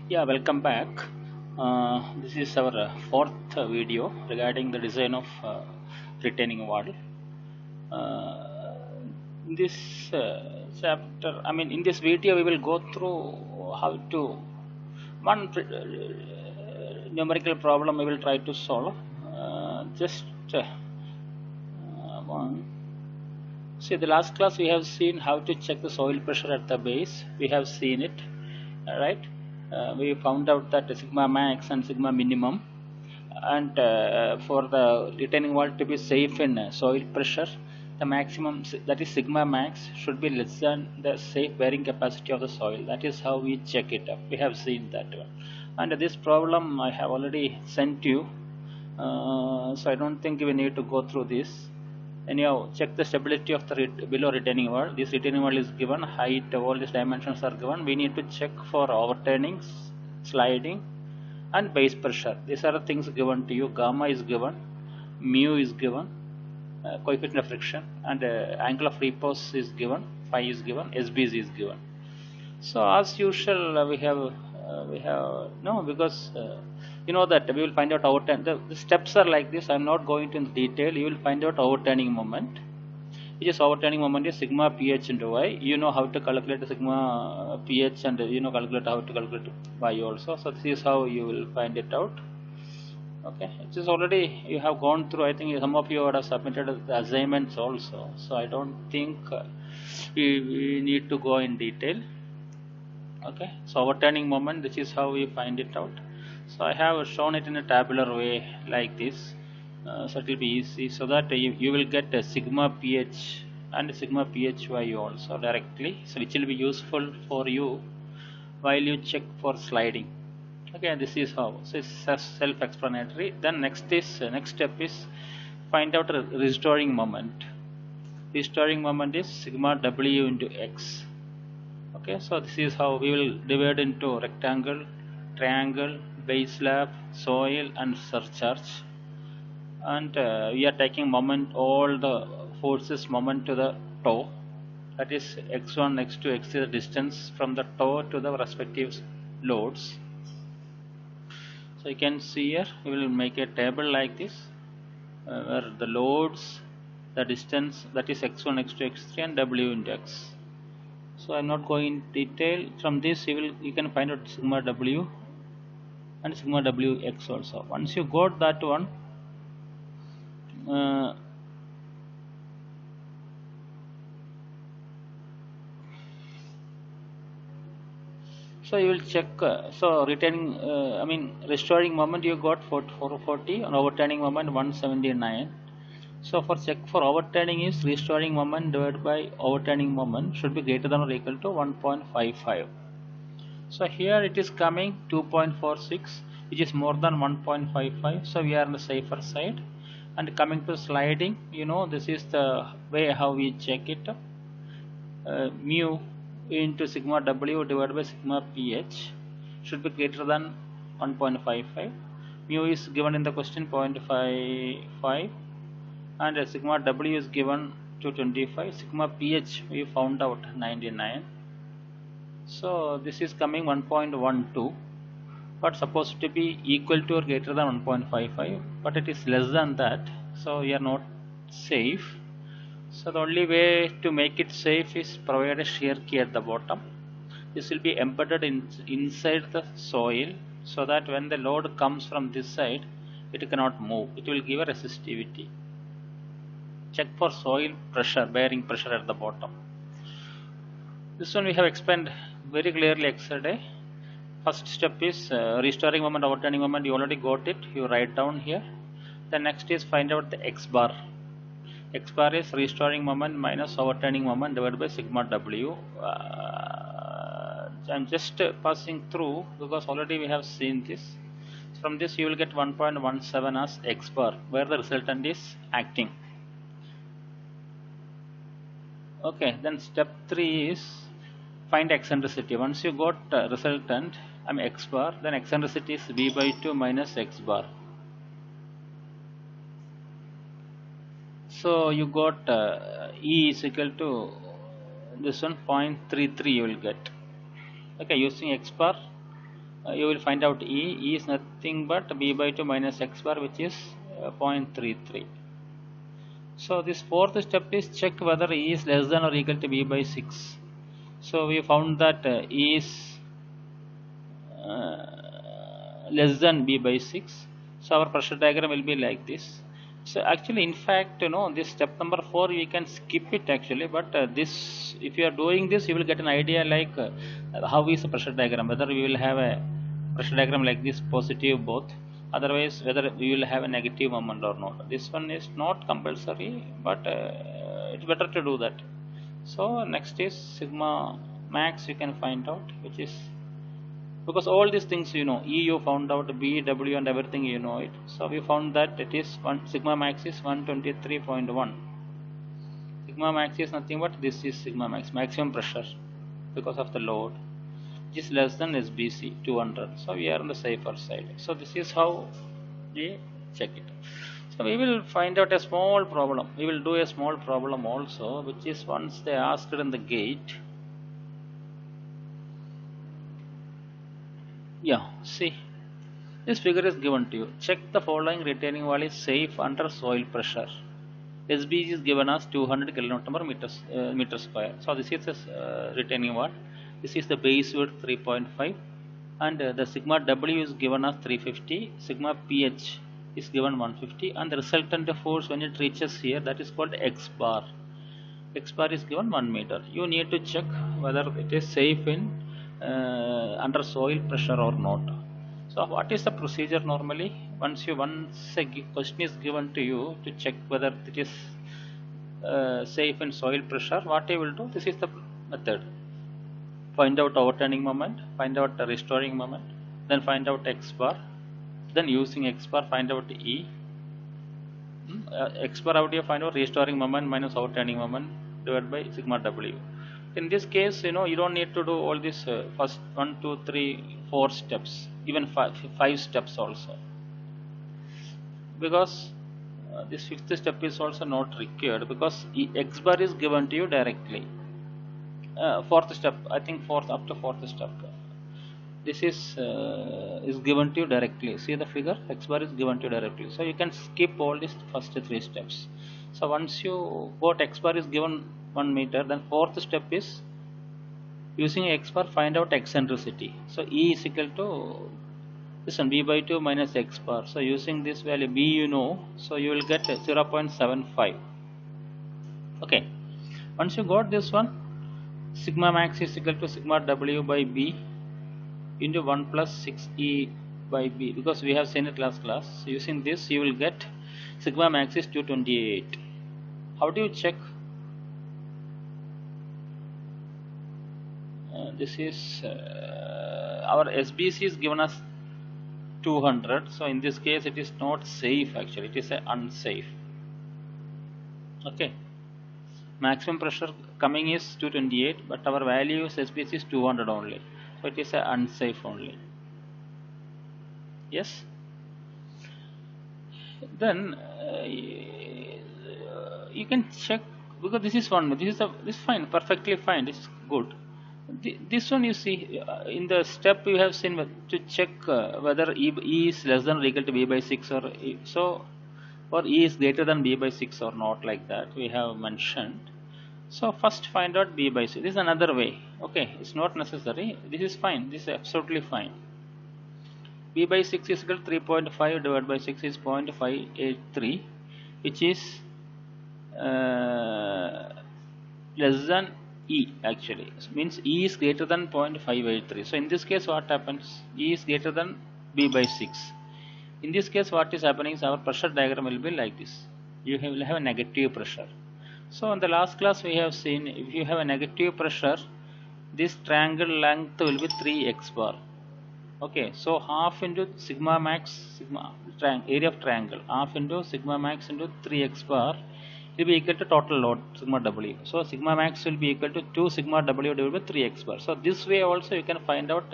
Yeah, welcome back. This is our fourth video regarding the design of retaining wall. Uh, in this chapter, in this video, we will go through how to one numerical problem we will try to solve. Just one. See, the last class we have seen how to check the soil pressure at the base. We have seen it, right? We found out that sigma max and sigma minimum, and for the retaining wall to be safe in soil pressure, the maximum that is sigma max should be less than the safe bearing capacity of the soil. That is how we check it up. We have seen that one, and this problem I have already sent you, so I don't think we need to go through this. Anyhow, check the stability of the below retaining wall. This retaining wall is given, height, all these dimensions are given. We need to check for overturning, sliding, and base pressure. These are the things given to you. Gamma is given, mu is given, coefficient of friction, and angle of repose is given, phi is given, SBC is given. So as usual, we have no, because you know that we will find out overturn. The steps are like this. I am not going into detail. You will find out overturning moment, which is overturning moment is sigma ph into y. You know how to calculate the sigma ph, and you know calculate how to calculate y also. So this is how you will find it out. Okay, it is already you have gone through. I think some of you would have submitted the assignments also. So I don't think we need to go in detail. Okay, so overturning moment, this is how we find it out. So I have shown it in a tabular way like this, so it will be easy, so that you will get a sigma ph and sigma phy also directly, so which will be useful for you while you check for sliding. Okay, this is how. So it's self-explanatory. Then next step is find out a restoring moment. Restoring moment is sigma w into x. Okay, so this is how we will divide into rectangle, triangle, base slab, soil, and surcharge. And we are taking moment, all the forces moment to the toe. That is x1, x2, x3 is the distance from the toe to the respective loads. So you can see here, we will make a table like this, where the loads, the distance, that is x1, x2, x3, and w into x. So I'm not going in detail. From this you can find out sigma w and sigma wx also. Once you got that one, so you will check. So retaining, restoring moment you got 440, and overturning moment 179. So for check for overturning is restoring moment divided by overturning moment should be greater than or equal to 1.55. So here it is coming 2.46, which is more than 1.55. So we are on the safer side. And coming to sliding, you know, this is the way how we check it. Mu into sigma w divided by sigma ph should be greater than 1.55. Mu is given in the question 0.55, and sigma w is given to 25. Sigma ph we found out 99. So this is coming 1.12, but supposed to be equal to or greater than 1.55, but it is less than that, so we are not safe. So the only way to make it safe is provide a shear key at the bottom. This will be embedded inside the soil, so that when the load comes from this side, it cannot move. It will give a resistivity. Check for soil pressure, bearing pressure at the bottom. This one we have explained very clearly yesterday. First step is restoring moment, overturning moment. You already got it. You write down here. The next is find out the x bar. X bar is restoring moment minus overturning moment divided by sigma w. I'm just passing through because already we have seen this. From this you will get 1.17 as x bar, where the resultant is acting. Okay, then step 3 is find eccentricity. Once you got resultant, x bar, then eccentricity is v by 2 minus x bar. So you got E is equal to this one 0.33 you will get. Okay, using x bar, you will find out E. E is nothing but b by 2 minus x bar, which is 0.33. So this fourth step is check whether E is less than or equal to b by 6. So we found that E is less than b by 6. So our pressure diagram will be like this. So actually, in fact, this step number 4 we can skip it actually, but this, if you are doing this, you will get an idea like how is the pressure diagram, whether we will have a pressure diagram like this, positive both, otherwise whether we will have a negative moment or not. This one is not compulsory, but it's better to do that. So next is sigma max, you can find out, which is, because all these things E you found out, B, W and everything you know it. So we found that it is sigma max is 123.1. Sigma max is nothing but this is sigma max, maximum pressure because of the load, which is less than SBC 200. So we are on the safer side. So this is how we check it. So we will find out a small problem. We will do a small problem also, which is once they asked in the gate. Yeah, see, this figure is given to you. Check the following retaining wall is safe under soil pressure. SB is given as 200 kilonewton per meter square. So this is the retaining wall. This is the base width 3.5, and the sigma W is given as 350. Sigma PH is given 150, and the resultant force when it reaches here, that is called X bar. X bar is given 1 meter. You need to check whether it is safe in under soil pressure or not. So what is the procedure normally? Once a question is given to you to check whether it is safe in soil pressure, what you will do? This is the method. Find out overturning moment, find out the restoring moment, then find out X bar, then using X bar find out E. X bar, how do you find out? Restoring moment minus overturning moment divided by sigma W. In this case, you don't need to do all this first 1, 2, 3, 4 steps, even 5 steps also, because this fifth step is also not required, because X bar is given to you directly. Fourth step, I think up to fourth step, this is given to you directly. See the figure, X bar is given to you directly, so you can skip all these first 3 steps. So once you got X bar is given 1 meter, then fourth step is using X bar find out eccentricity. So E is equal to this one, B by 2 minus X bar. So using this value B so you will get 0.75. Okay, once you got this one, sigma max is equal to sigma W by B into 1 plus 6E by B, because we have seen it last class. So using this you will get sigma max is 228. How do you check? This is our SBC is given as 200. So in this case it is not safe, actually it is unsafe. Okay, maximum pressure coming is 228, but our value is SBC is 200 only, so it is unsafe only. Yes, then you can check, because this is fine, perfectly fine, this is good. This one you see in the step you have seen to check whether E is less than or equal to B by 6 or or E is greater than B by 6 or not, like that we have mentioned. So first find out B by 6. This is another way. Okay, it's not necessary. This is fine. This is absolutely fine. B by 6 is equal to 3.5 divided by 6 is 0.583, which is less than E actually. It means E is greater than 0.583. So in this case what happens? E is greater than B by 6. In this case what is happening is our pressure diagram will be like this. You will have a negative pressure. So in the last class we have seen, if you have a negative pressure, this triangle length will be 3x bar. Okay, so half into sigma max, area of triangle, half into sigma max into 3x bar will be equal to total load sigma W. So sigma max will be equal to 2 sigma W divided by 3x bar. So this way also you can find out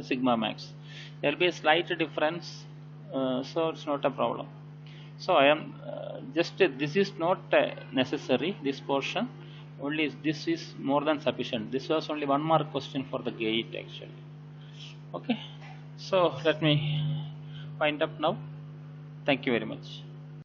sigma max. There will be a slight difference, so it's not a problem. So I am this is not necessary, this portion, only this is more than sufficient. This was only 1 mark question for the gate actually. Okay, So let me wind up now. Thank you very much.